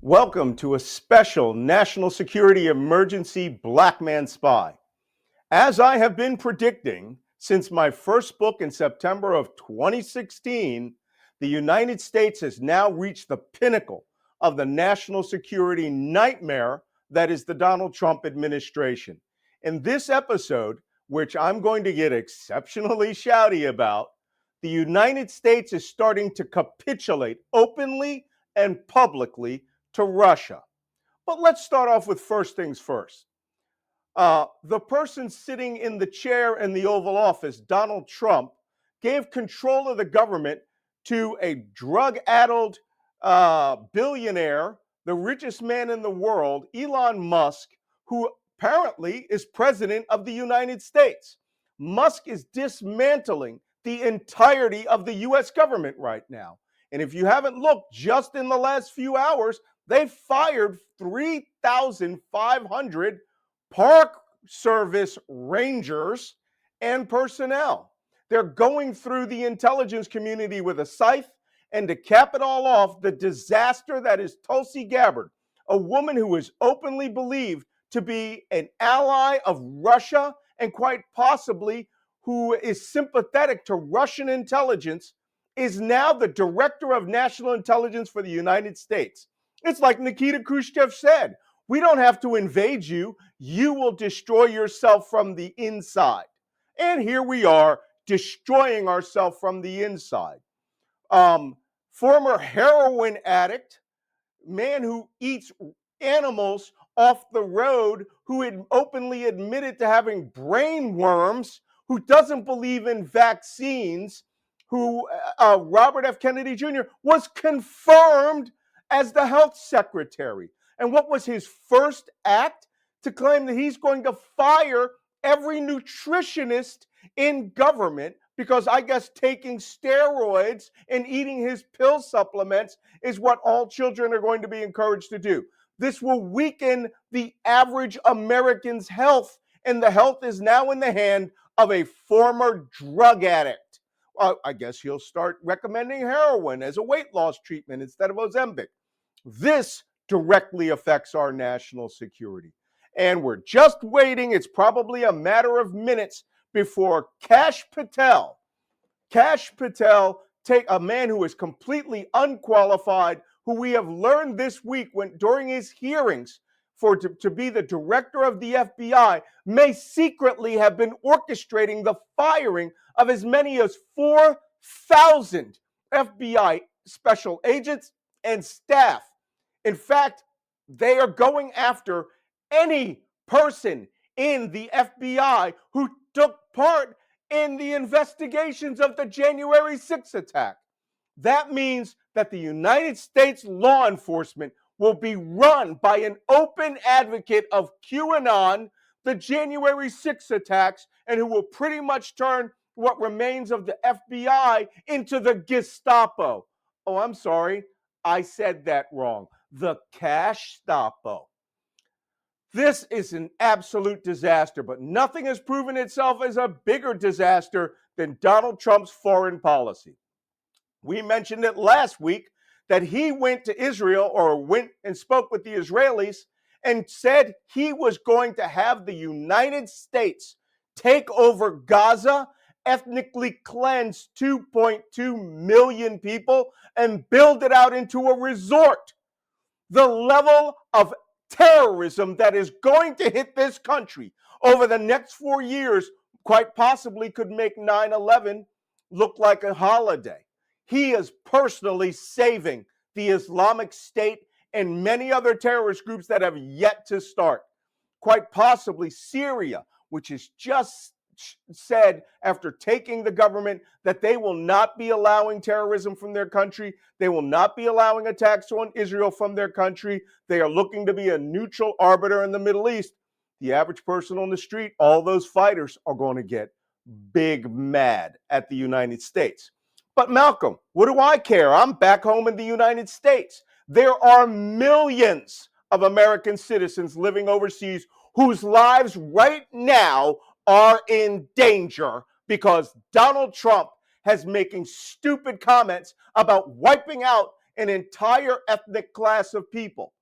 Welcome to a special national security emergency Black Man Spy. As I have been predicting since my first book in September of 2016, the United States has now reached the pinnacle of the national security nightmare that is the Donald Trump administration. In this episode, which I'm going to get exceptionally shouty about, the United States is starting to capitulate openly and publicly to Russia. But let's start off with first things first. The person sitting in the chair in the Oval Office, Donald Trump, gave control of the government to a drug-addled billionaire, the richest man in the world, Elon Musk, who apparently is president of the United States. Musk is dismantling the entirety of the U.S. government right now. And if you haven't looked, just in the last few hours, they fired 3,500 Park Service rangers and personnel. They're going through the intelligence community with a scythe, and to cap it all off, the disaster that is Tulsi Gabbard, a woman who is openly believed to be an ally of Russia and quite possibly who is sympathetic to Russian intelligence, is now the director of national intelligence for the United States. It's like Nikita Khrushchev said, we don't have to invade you. You will destroy yourself from the inside. And here we are destroying ourselves from the inside. Former heroin addict, man who eats animals off the road, who had openly admitted to having brain worms, who doesn't believe in vaccines, who Robert F. Kennedy Jr. was confirmed as the health secretary. And what was his first act? To claim that he's going to fire every nutritionist in government because I guess taking steroids and eating his pill supplements is what all children are going to be encouraged to do. This will weaken the average American's health, and the health is now in the hand of a former drug addict. I guess he'll start recommending heroin as a weight loss treatment instead of Ozempic. This directly affects our national security. And we're just waiting. It's probably a matter of minutes before Kash Patel, take a man who is completely unqualified, who we have learned this week during his hearings to be the director of the FBI, may secretly have been orchestrating the firing of as many as 4,000 FBI special agents and staff. In fact, they are going after any person in the FBI who took part in the investigations of the January 6th attack. That means that the United States law enforcement will be run by an open advocate of QAnon, the January 6th attacks, and who will pretty much turn what remains of the FBI into the Gestapo. Oh, I'm sorry, I said that wrong. The Cash-Stapo. This is an absolute disaster, but nothing has proven itself as a bigger disaster than Donald Trump's foreign policy. We mentioned it last week that he went to Israel, or went and spoke with the Israelis, and said he was going to have the United States take over Gaza, ethnically cleanse 2.2 million people, and build it out into a resort. The level of terrorism that is going to hit this country over the next 4 years quite possibly could make 9/11 look like a holiday. He is personally saving the Islamic State and many other terrorist groups that have yet to start. Quite possibly Syria, which has just said after taking the government that they will not be allowing terrorism from their country. They will not be allowing attacks on Israel from their country. They are looking to be a neutral arbiter in the Middle East. The average person on the street, all those fighters are going to get big mad at the United States. But Malcolm, what do I care? I'm back home in the United States. There are millions of American citizens living overseas whose lives right now are in danger because Donald Trump has making stupid comments about wiping out an entire ethnic class of people.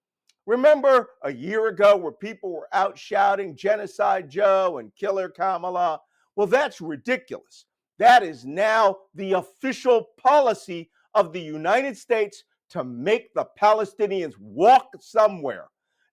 Remember a year ago where people were out shouting Genocide Joe and Killer Kamala? Well, that's ridiculous. That is now the official policy of the United States to make the Palestinians walk somewhere.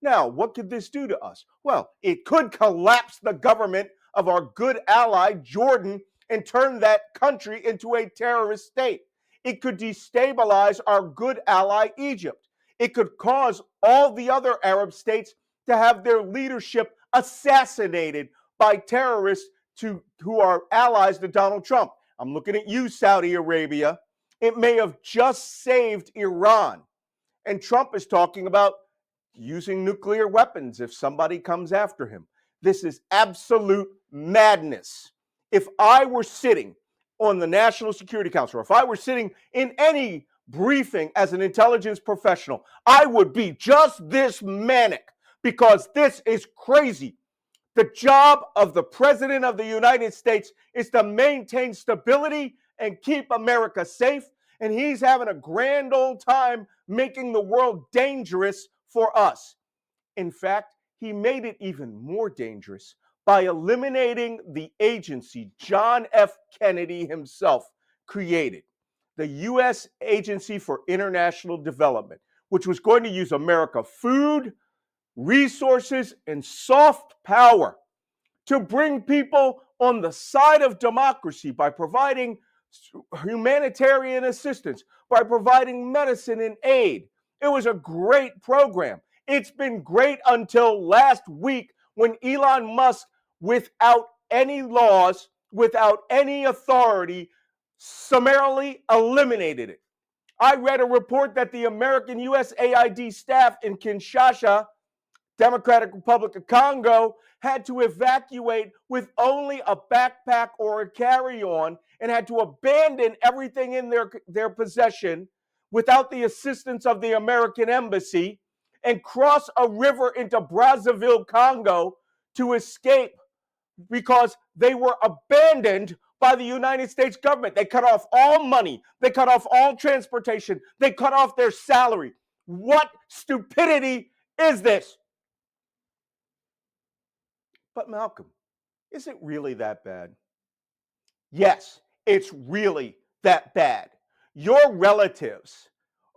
Now, what could this do to us? Well, it could collapse the government of our good ally, Jordan, and turn that country into a terrorist state. It could destabilize our good ally, Egypt. It could cause all the other Arab states to have their leadership assassinated by terrorists who are allies to Donald Trump. I'm looking at you, Saudi Arabia. It may have just saved Iran. And Trump is talking about using nuclear weapons if somebody comes after him. This is absolute madness. If I were sitting on the National Security Council, or if I were sitting in any briefing as an intelligence professional, I would be just this manic because this is crazy. The job of the President of the United States is to maintain stability and keep America safe. And he's having a grand old time making the world dangerous for us. In fact, he made it even more dangerous by eliminating the agency John F. Kennedy himself created, the U.S. Agency for International Development, which was going to use America food, resources, and soft power to bring people on the side of democracy by providing humanitarian assistance, by providing medicine and aid. It was a great program. It's been great until last week when Elon Musk, without any laws, without any authority, summarily eliminated it. I read a report that the American USAID staff in Kinshasa, Democratic Republic of Congo, had to evacuate with only a backpack or a carry-on and had to abandon everything in their possession without the assistance of the American embassy and cross a river into Brazzaville, Congo to escape because they were abandoned by the United States government. They cut off all money. They cut off all transportation. They cut off their salary. What stupidity is this? But Malcolm, is it really that bad? Yes, it's really that bad. Your relatives,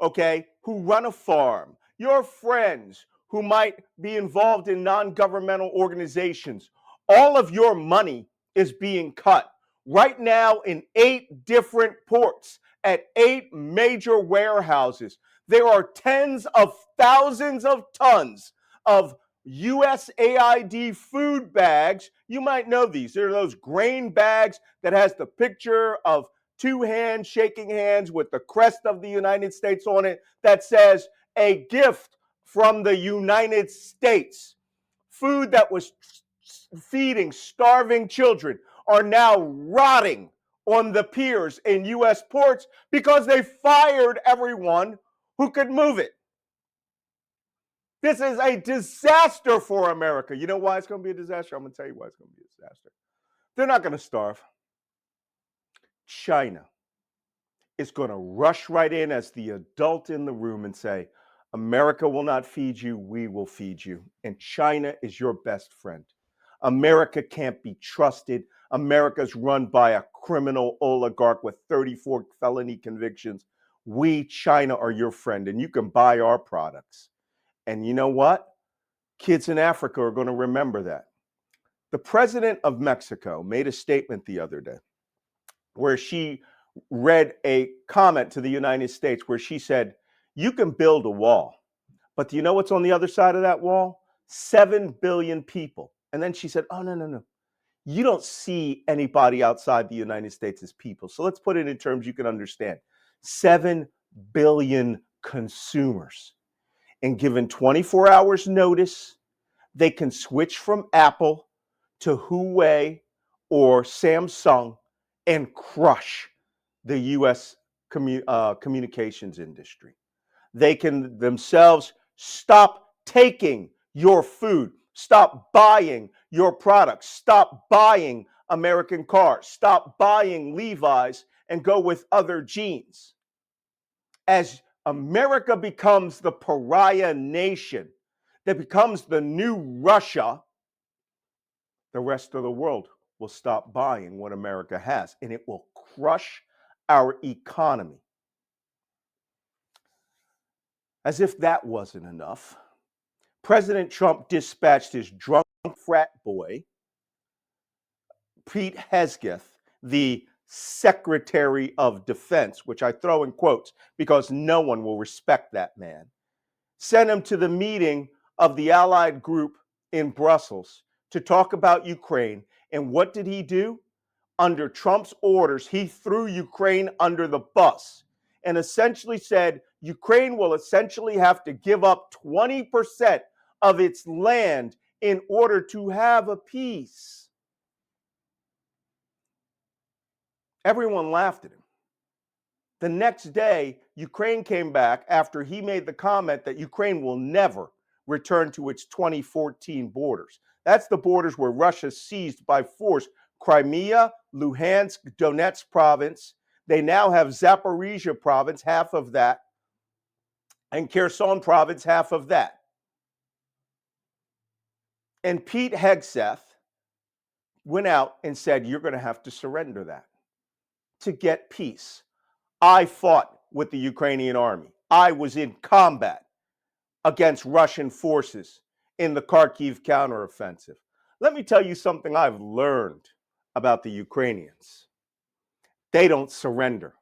okay, who run a farm, your friends who might be involved in non governmental organizations, all of your money is being cut right now in 8 different ports at 8 major warehouses. There are tens of thousands of tons of USAID food bags. You might know these. They're those grain bags that has the picture of 2 hands shaking hands with the crest of the United States on it that says a gift from the United States. Food that was feeding starving children are now rotting on the piers in U.S. ports because they fired everyone who could move it. This is a disaster for America. You know why it's going to be a disaster? I'm going to tell you why it's going to be a disaster. They're not going to starve. China is going to rush right in as the adult in the room and say, America will not feed you, we will feed you. And China is your best friend. America can't be trusted. America's run by a criminal oligarch with 34 felony convictions. We, China, are your friend, and you can buy our products. And you know what? Kids in Africa are going to remember that. The president of Mexico made a statement the other day where she read a comment to the United States where she said, you can build a wall, but do you know what's on the other side of that wall? 7 billion people. And then she said, oh, no. You don't see anybody outside the United States as people. So let's put it in terms you can understand. 7 billion consumers. And given 24 hours notice, they can switch from Apple to Huawei or Samsung and crush the U.S. communications industry. They can themselves stop taking your food, stop buying your products, stop buying American cars, stop buying Levi's, and go with other jeans. As America becomes the pariah nation, that becomes the new Russia, the rest of the world will stop buying what America has, and it will crush our economy. As if that wasn't enough, President Trump dispatched his drunk frat boy, Pete Hegseth, the Secretary of Defense, which I throw in quotes because no one will respect that man, sent him to the meeting of the Allied group in Brussels to talk about Ukraine. And what did he do? Under Trump's orders, he threw Ukraine under the bus and essentially said Ukraine will essentially have to give up 20% of its land in order to have a peace. Everyone laughed at him. The next day, Ukraine came back after he made the comment that Ukraine will never return to its 2014 borders. That's the borders where Russia seized by force Crimea, Luhansk, Donetsk province. They now have Zaporizhia province, half of that, and Kherson province, half of that. And Pete Hegseth went out and said, you're going to have to surrender that to get peace. I fought with the Ukrainian army. I was in combat against Russian forces in the Kharkiv counteroffensive. Let me tell you something I've learned about the Ukrainians. They don't surrender.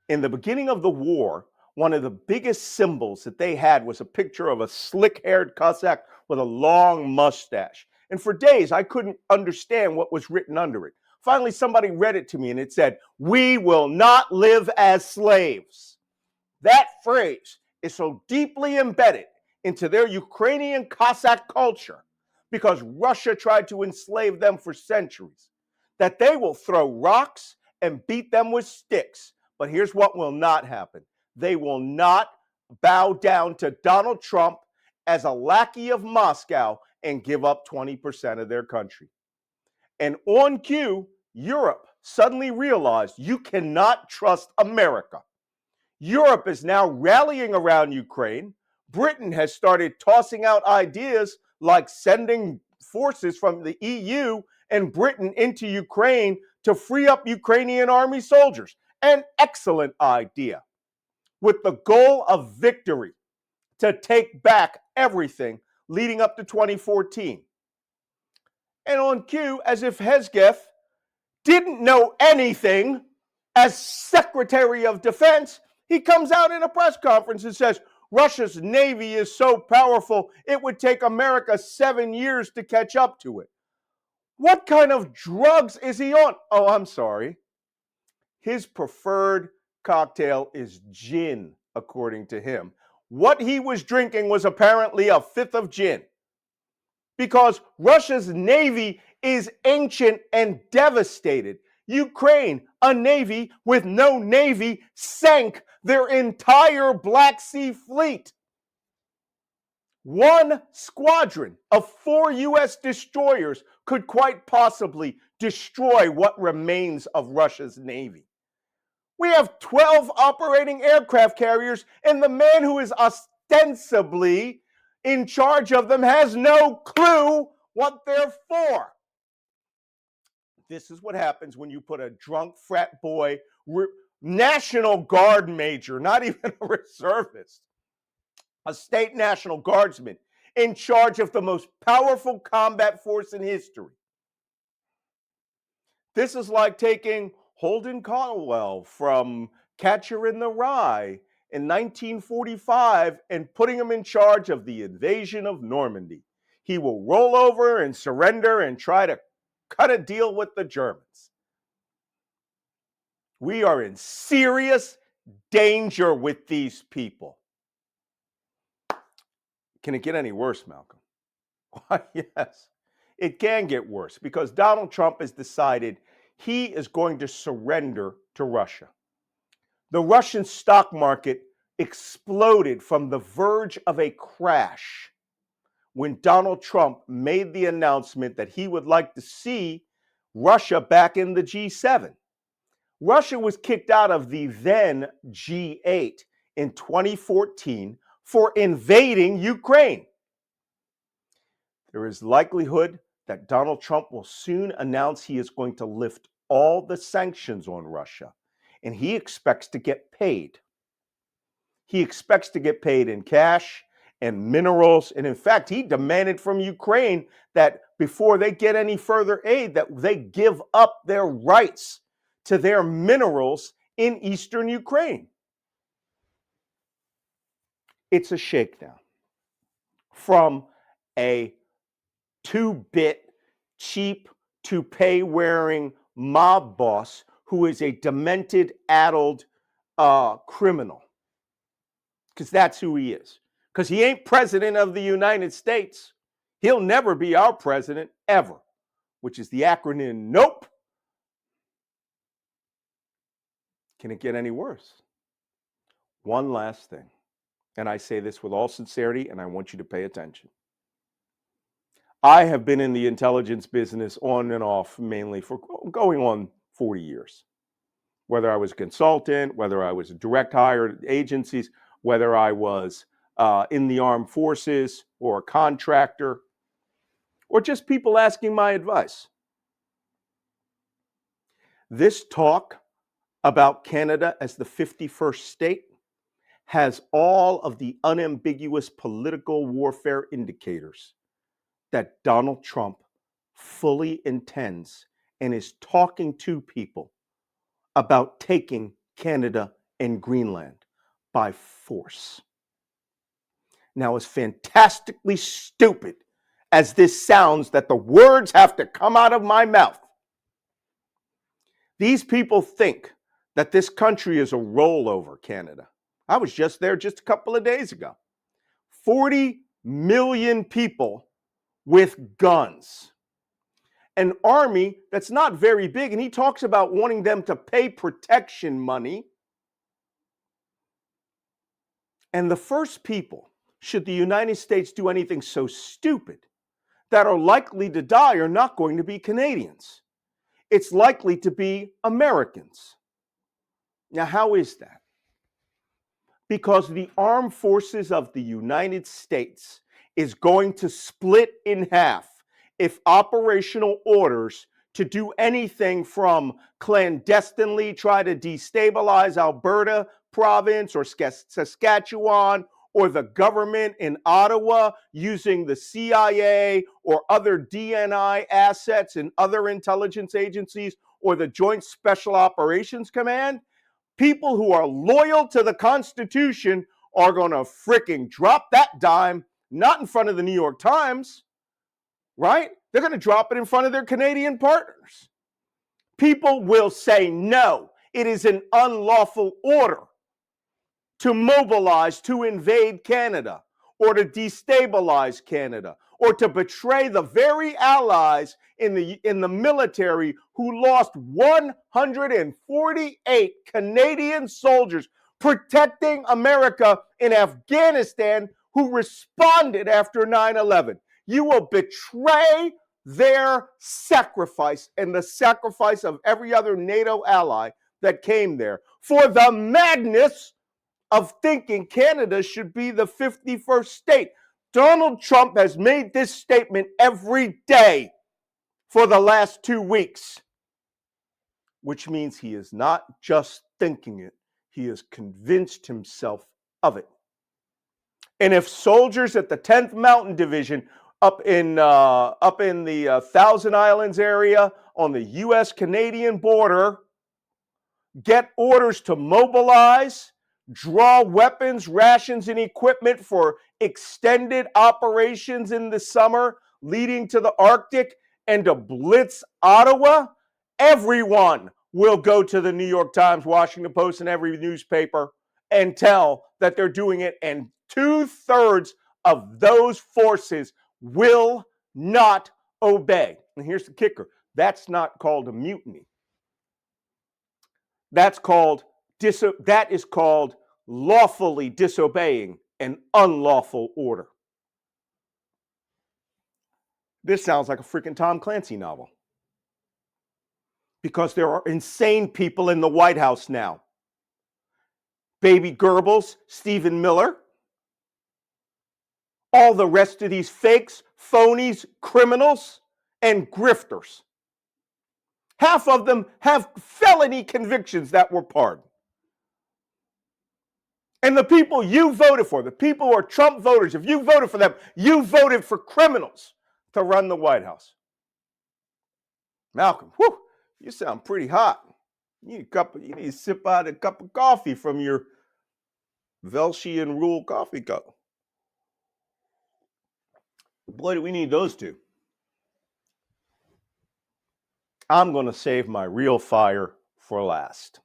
In the beginning of the war, one of the biggest symbols that they had was a picture of a slick-haired Cossack with a long mustache. And for days, I couldn't understand what was written under it. Finally, somebody read it to me and it said, "We will not live as slaves." That phrase is so deeply embedded into their Ukrainian Cossack culture because Russia tried to enslave them for centuries that they will throw rocks and beat them with sticks. But here's what will not happen. They will not bow down to Donald Trump as a lackey of Moscow and give up 20% of their country. And on cue, Europe suddenly realized you cannot trust America. Europe is now rallying around Ukraine. Britain has started tossing out ideas like sending forces from the EU and Britain into Ukraine to free up Ukrainian army soldiers. An excellent idea, with the goal of victory to take back everything leading up to 2014. And on cue, as if Hegseth didn't know anything, as Secretary of Defense, he comes out in a press conference and says, Russia's Navy is so powerful, it would take America 7 years to catch up to it. What kind of drugs is he on? Oh, I'm sorry. His preferred cocktail is gin, according to him. What he was drinking was apparently a fifth of gin, because Russia's Navy is ancient and devastated. Ukraine, a navy with no navy, sank their entire Black Sea fleet. One squadron of 4 U.S. destroyers could quite possibly destroy what remains of Russia's navy. We have 12 operating aircraft carriers, and the man who is ostensibly in charge of them has no clue what they're for. This is what happens when you put a drunk frat boy, National Guard major, not even a reservist, a state National Guardsman, in charge of the most powerful combat force in history. This is like taking Holden Caulwell from Catcher in the Rye in 1945 and putting him in charge of the invasion of Normandy. He will roll over and surrender and try to cut a deal with the Germans. We are in serious danger with these people. Can it get any worse, Malcolm? Why, yes, it can get worse because Donald Trump has decided he is going to surrender to Russia. The Russian stock market exploded from the verge of a crash when Donald Trump made the announcement that he would like to see Russia back in the G7. Russia was kicked out of the then G8 in 2014 for invading Ukraine. There is likelihood that Donald Trump will soon announce he is going to lift all the sanctions on Russia, and he expects to get paid. He expects to get paid in cash and minerals, and in fact, he demanded from Ukraine that before they get any further aid, that they give up their rights to their minerals in eastern Ukraine. It's a shakedown from a two-bit, cheap, toupee-wearing mob boss who is a demented, addled criminal, because that's who he is. Because he ain't president of the United States. He'll never be our president, ever, which is the acronym NOPE. Can it get any worse? One last thing, and I say this with all sincerity, and I want you to pay attention. I have been in the intelligence business on and off mainly for going on 40 years. Whether I was a consultant, whether I was a direct hire agencies, whether I was in the armed forces or a contractor, or just people asking my advice. This talk about Canada as the 51st state has all of the unambiguous political warfare indicators that Donald Trump fully intends and is talking to people about taking Canada and Greenland by force. Now, as fantastically stupid as this sounds, that the words have to come out of my mouth, these people think that this country is a rollover, Canada. I was just there just a couple of days ago. 40 million people with guns. An army that's not very big, and he talks about wanting them to pay protection money. And the first people, should the United States do anything so stupid, that are likely to die are not going to be Canadians. It's likely to be Americans. Now, how is that? Because the armed forces of the United States is going to split in half if operational orders to do anything from clandestinely try to destabilize Alberta province or Saskatchewan, or the government in Ottawa using the CIA or other DNI assets and other intelligence agencies, or the Joint Special Operations Command. People who are loyal to the Constitution are going to fricking drop that dime, not in front of the New York Times, right? They're going to drop it in front of their Canadian partners. People will say, no, it is an unlawful order to mobilize to invade Canada, or to destabilize Canada, or to betray the very allies in the military who lost 148 Canadian soldiers protecting America in Afghanistan, who responded after 9/11. You will betray their sacrifice and the sacrifice of every other NATO ally that came there for the madness of thinking Canada should be the 51st state. Donald Trump has made this statement every day for the last 2 weeks, which means he is not just thinking it, he has convinced himself of it. And if soldiers at the 10th Mountain Division up in the Thousand Islands area on the U.S.-Canadian border get orders to mobilize, draw weapons, rations, and equipment for extended operations in the summer leading to the Arctic, and to blitz Ottawa, everyone will go to the New York Times, Washington Post, and every newspaper and tell that they're doing it, and 2/3 of those forces will not obey. And here's the kicker. That's not called a mutiny. That is called lawfully disobeying an unlawful order. This sounds like a freaking Tom Clancy novel. Because there are insane people in the White House now. Baby Goebbels, Stephen Miller, all the rest of these fakes, phonies, criminals, and grifters. Half of them have felony convictions that were pardoned. And the people you voted for, the people who are Trump voters, if you voted for them, you voted for criminals to run the White House. Malcolm, whew, you sound pretty hot. You need to sip out a cup of coffee from your Velshi Rule coffee cup. Boy, do we need those two. I'm going to save my real fire for last.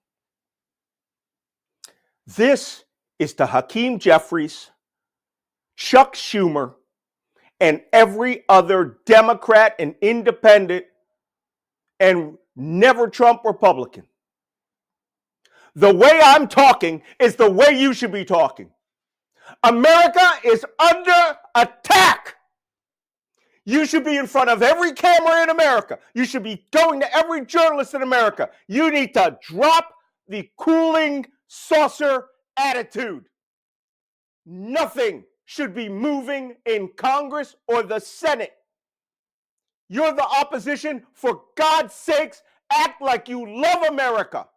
This is to Hakeem Jeffries, Chuck Schumer, and every other Democrat and independent and never Trump Republican. The way I'm talking is the way you should be talking. America is under attack. You should be in front of every camera in America. You should be going to every journalist in America. You need to drop the cooling saucer attitude. Nothing should be moving in Congress or the Senate. You're the opposition. For God's sakes, act like you love America.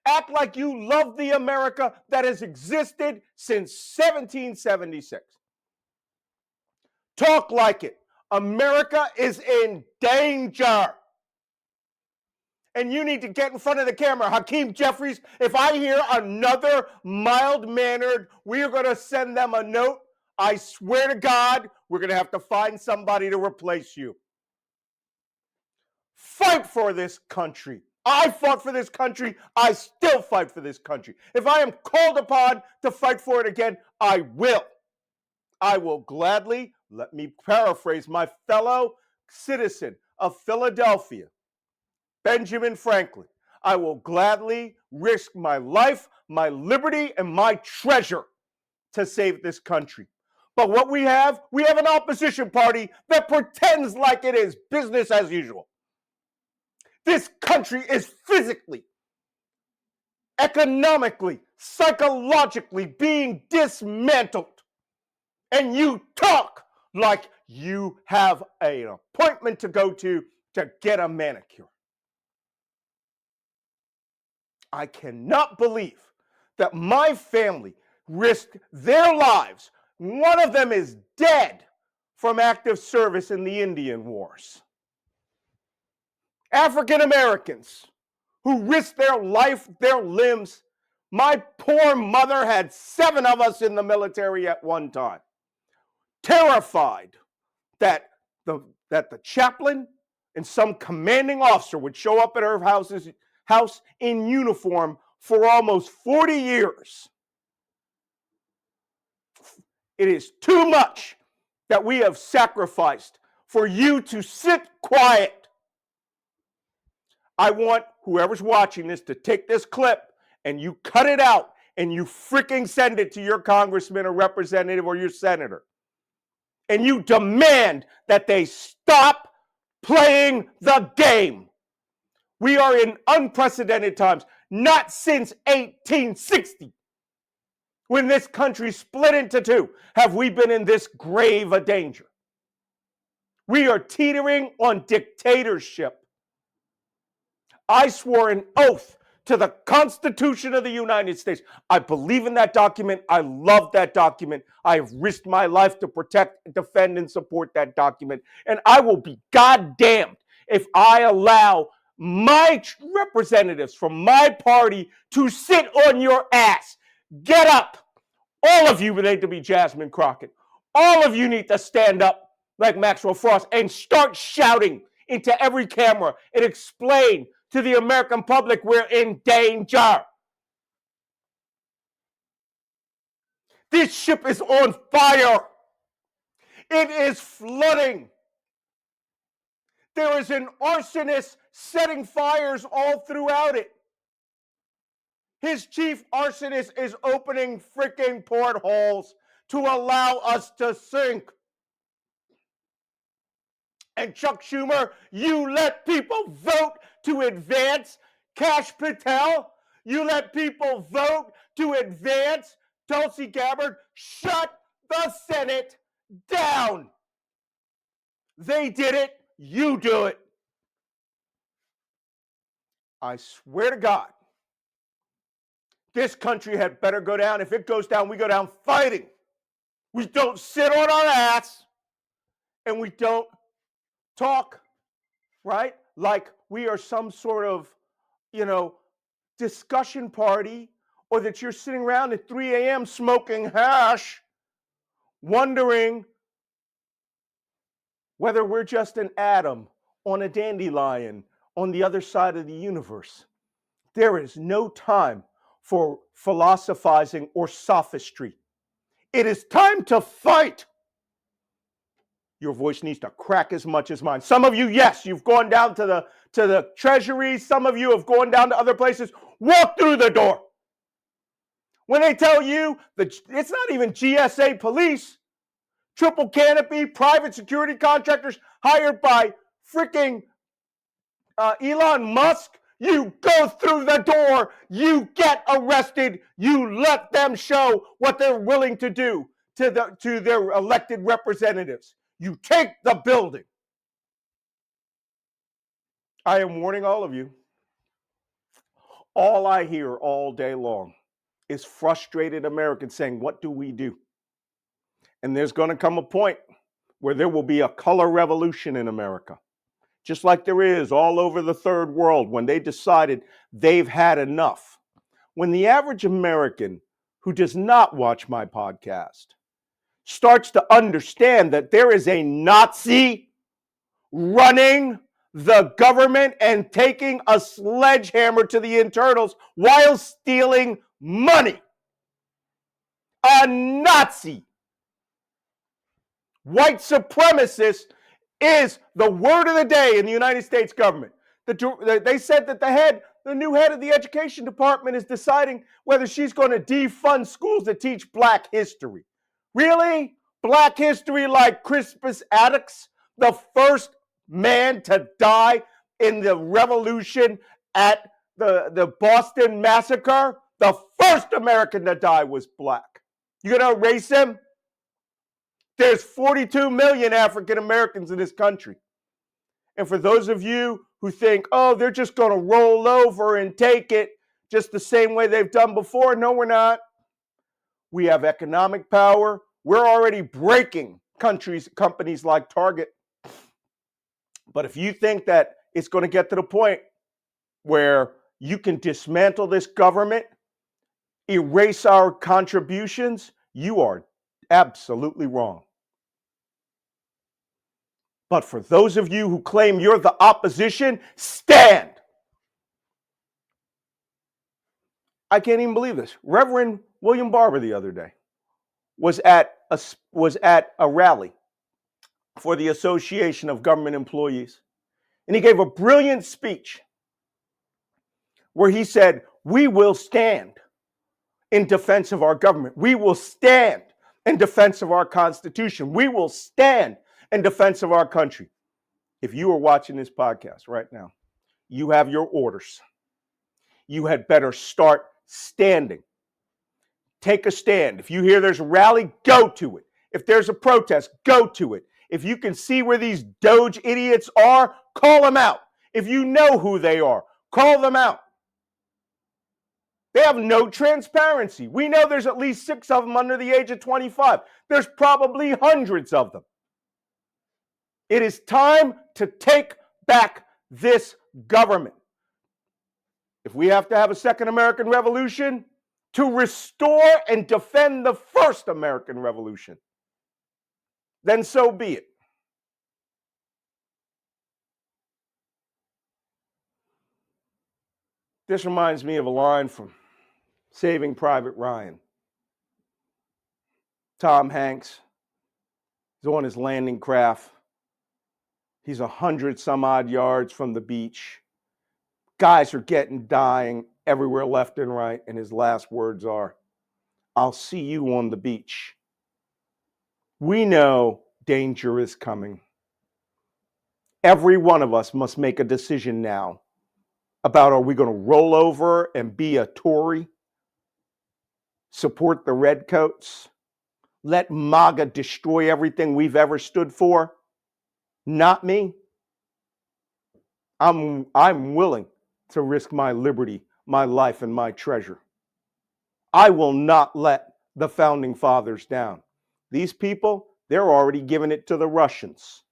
Act like you love the America that has existed since 1776. Talk like it. America is in danger. And you need to get in front of the camera. Hakeem Jeffries, if I hear another mild-mannered, we are going to send them a note. I swear to God, we're going to have to find somebody to replace you. Fight for this country. I fought for this country. I still fight for this country. If I am called upon to fight for it again, I will. I will gladly, let me paraphrase my fellow citizen of Philadelphia, Benjamin Franklin. I will gladly risk my life, my liberty, and my treasure to save this country. But what we have an opposition party that pretends like it is business as usual. This country is physically, economically, psychologically being dismantled. And you talk like you have an appointment to go to get a manicure. I cannot believe that my family risked their lives. One of them is dead from active service in the Indian Wars. African Americans who risked their life, their limbs. My poor mother had 7 of us in the military at one time. Terrified that the chaplain and some commanding officer would show up at her house in uniform for almost 40 years. It is too much that we have sacrificed for you to sit quiet. I want whoever's watching this to take this clip and you cut it out and you freaking send it to your congressman or representative or your senator. And you demand that they stop playing the game. We are in unprecedented times, not since 1860, when this country split into two, have we been in this grave a danger. We are teetering on dictatorship. I swore an oath to the Constitution of the United States. I believe in that document. I love that document. I have risked my life to protect, defend, and support that document. And I will be goddamned if I allow my representatives from my party to sit on your ass. Get up. All of you need to be Jasmine Crockett. All of you need to stand up like Maxwell Frost and start shouting into every camera and explain to the American public we're in danger. This ship is on fire. It is flooding. There is an arsonist setting fires all throughout it. His chief arsonist is opening freaking portholes to allow us to sink. And Chuck Schumer, you let people vote to advance Kash Patel. You let people vote to advance Tulsi Gabbard. Shut the Senate down. They did it. You do it. I swear to God, this country had better go down. If it goes down, we go down fighting. We don't sit on our ass and we don't talk, right? Like we are some sort of, discussion party, or that you're sitting around at 3 a.m. smoking hash, wondering whether we're just an atom on a dandelion on the other side of the universe. There is no time for philosophizing or sophistry. It is time to fight. Your voice needs to crack as much as mine. Some of you, yes, you've gone down to the Treasury. Some of you have gone down to other places. Walk through the door. When they tell you that it's not even GSA police, triple canopy, private security contractors hired by freaking Elon Musk, you go through the door, you get arrested, you let them show what they're willing to do to their elected representatives. You take the building. I am warning all of you. All I hear all day long is frustrated Americans saying, what do we do? And there's going to come a point where there will be a color revolution in America, just like there is all over the third world when they decided they've had enough. When the average American who does not watch my podcast starts to understand that there is a Nazi running the government and taking a sledgehammer to the internals while stealing money, a Nazi, white supremacist is the word of the day in the United States government. They said that the new head of the education department is deciding whether she's going to defund schools that teach Black history. Really? Black history like Crispus Attucks, the first man to die in the revolution at the Boston Massacre? The first American to die was Black. You going to erase him? There's 42 million African Americans in this country. And for those of you who think, oh, they're just going to roll over and take it just the same way they've done before, no, we're not. We have economic power. We're already breaking companies like Target. But if you think that it's going to get to the point where you can dismantle this government, erase our contributions, you are absolutely wrong. But for those of you who claim you're the opposition, stand. I can't even believe this. Reverend William Barber the other day was at a rally for the Association of Government Employees. And he gave a brilliant speech where he said, we will stand in defense of our government. We will stand in defense of our Constitution. We will stand in defense of our country. If you are watching this podcast right now, you have your orders. You had better start standing. Take a stand. If you hear there's a rally, go to it. If there's a protest, go to it. If you can see where these Doge idiots are, call them out. If you know who they are, call them out. They have no transparency. We know there's at least 6 of them under the age of 25. There's probably hundreds of them. It is time to take back this government. If we have to have a second American Revolution to restore and defend the first American Revolution, then so be it. This reminds me of a line from Saving Private Ryan. Tom Hanks is on his landing craft. He's 100 some odd yards from the beach. Guys are dying everywhere left and right. And his last words are, I'll see you on the beach. We know danger is coming. Every one of us must make a decision now about, are we going to roll over and be a Tory, support the redcoats, let MAGA destroy everything we've ever stood for? Not me. I'm willing to risk my liberty, my life, and my treasure. I will not let the founding fathers down. These people, they're already giving it to the Russians.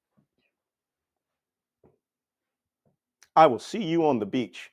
I will see you on the beach.